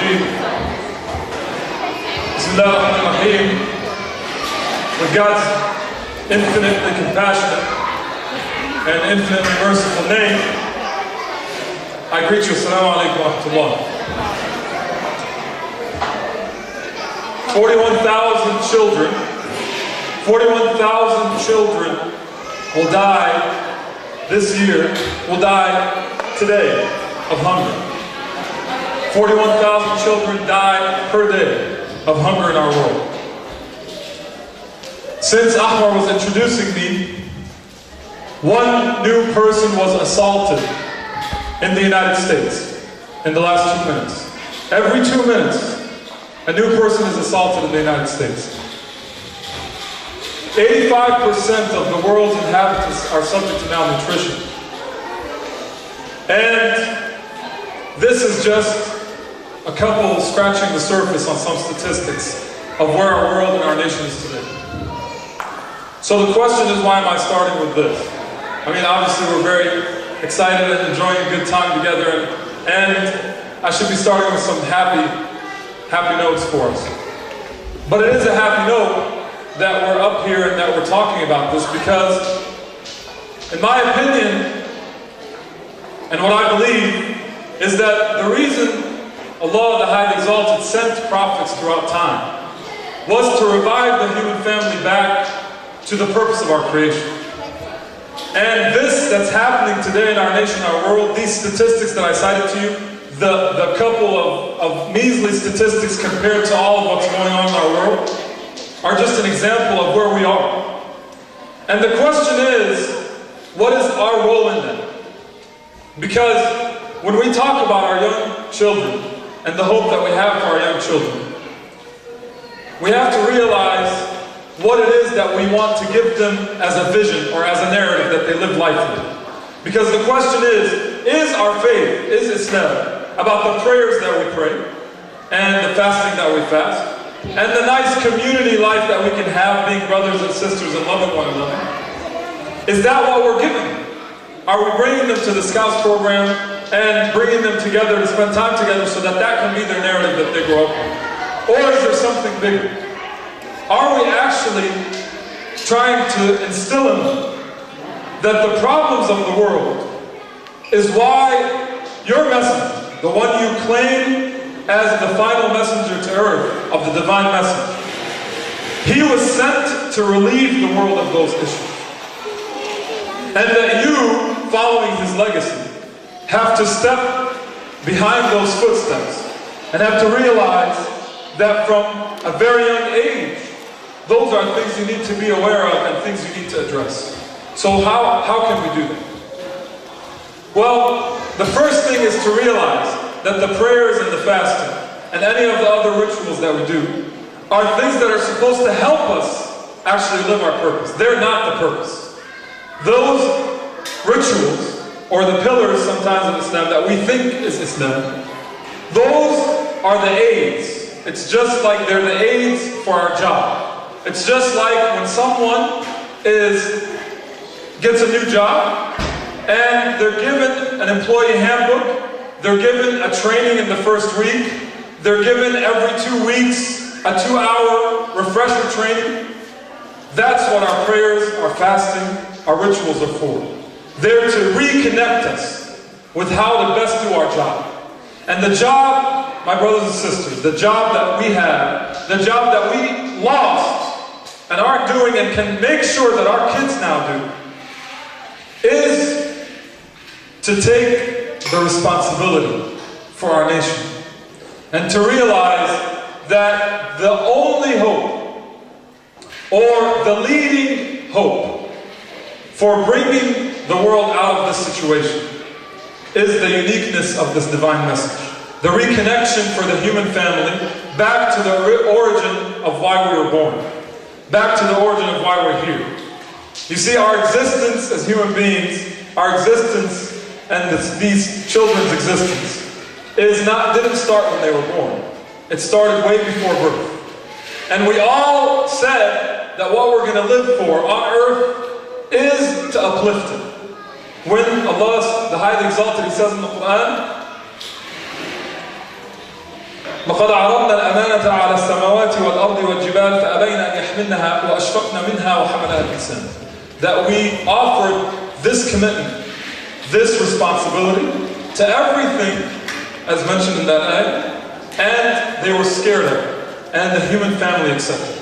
الرجيم بسم الله الرحمن الرحيم. With God's infinitely compassionate and infinitely merciful name, I greet you. Assalamu alaikum wa rahmatullah. 41,000 children will die this year, will die today of hunger. 41,000 children die per day of hunger in our world. Since Ahmar was introducing me, one new person was assaulted in the United States in the last 2 minutes. Every 2 minutes, a new person is assaulted in the United States. 85% of the world's inhabitants are subject to malnutrition. And this is just a couple scratching the surface on some statistics of where our world and our nation is today. So the question is, why am I starting with this? I mean, obviously we're very excited and enjoying a good time together, and I should be starting with some happy notes for us. But it is a happy note that we're up here and that we're talking about this, because in my opinion, and what I believe, is that the reason Allah the Highly Exalted sent prophets throughout time was to revive the human family back to the purpose of our creation. And this that's happening today in our nation, our world, these statistics that I cited to you, the couple of measly statistics compared to all of what's going on in our world, are just an example of where we are. And the question is, what is our role in that? Because when we talk about our young children and the hope that we have for our young children, we have to realize what it is that we want to give them as a vision or as a narrative that they live life with. Because the question is our faith, is Islam, about the prayers that we pray, and the fasting that we fast, and the nice community life that we can have being brothers and sisters and loving one another? Is that what we're giving them? Are we bringing them to the Scouts program and bringing them together to spend time together so that that can be their narrative that they grow up with? Or is there something bigger? Are we actually trying to instill in them that the problems of the world is why your messenger, the one you claim as the final messenger to earth of the divine message, he was sent to relieve the world of those issues? And that you, following his legacy, have to step behind those footsteps and have to realize that from a very young age, those are things you need to be aware of and things you need to address. So how can we do that? Well, the first thing is to realize that the prayers and the fasting and any of the other rituals that we do are things that are supposed to help us actually live our purpose. They're not the purpose. Those rituals, or the pillars sometimes of Islam that we think is Islam, those are the aids. It's just like they're the aids for our job. It's just like when someone gets a new job and they're given an employee handbook, they're given a training in the first week, they're given every 2 weeks a 2-hour refresher training. That's what our prayers, our fasting, our rituals are for. They're to reconnect us with how to best do our job. And the job, my brothers and sisters, the job that we have, the job that we lost and aren't doing and can make sure that our kids now do, is to take the responsibility for our nation. And to realize that the only hope, or the leading hope, for bringing the world out of this situation is the uniqueness of this divine message. The reconnection for the human family back to the origin of why we were born. Back to the origin of why we're here. You see, our existence as human beings, our existence and these children's existence didn't start when they were born. It started way before birth. And we all said that what we're going to live for on earth is to uplift it. When Allah, the Highly Exalted, He says in the Quran, لقد عرضنا الأمانة على السماوات والأرض والجبال فأبين أن يحملنها وأشفقن منها وحملها الإنسان. That we offered this commitment, this responsibility to everything as mentioned in that ayah, and they were scared of it, and the human family accepted it.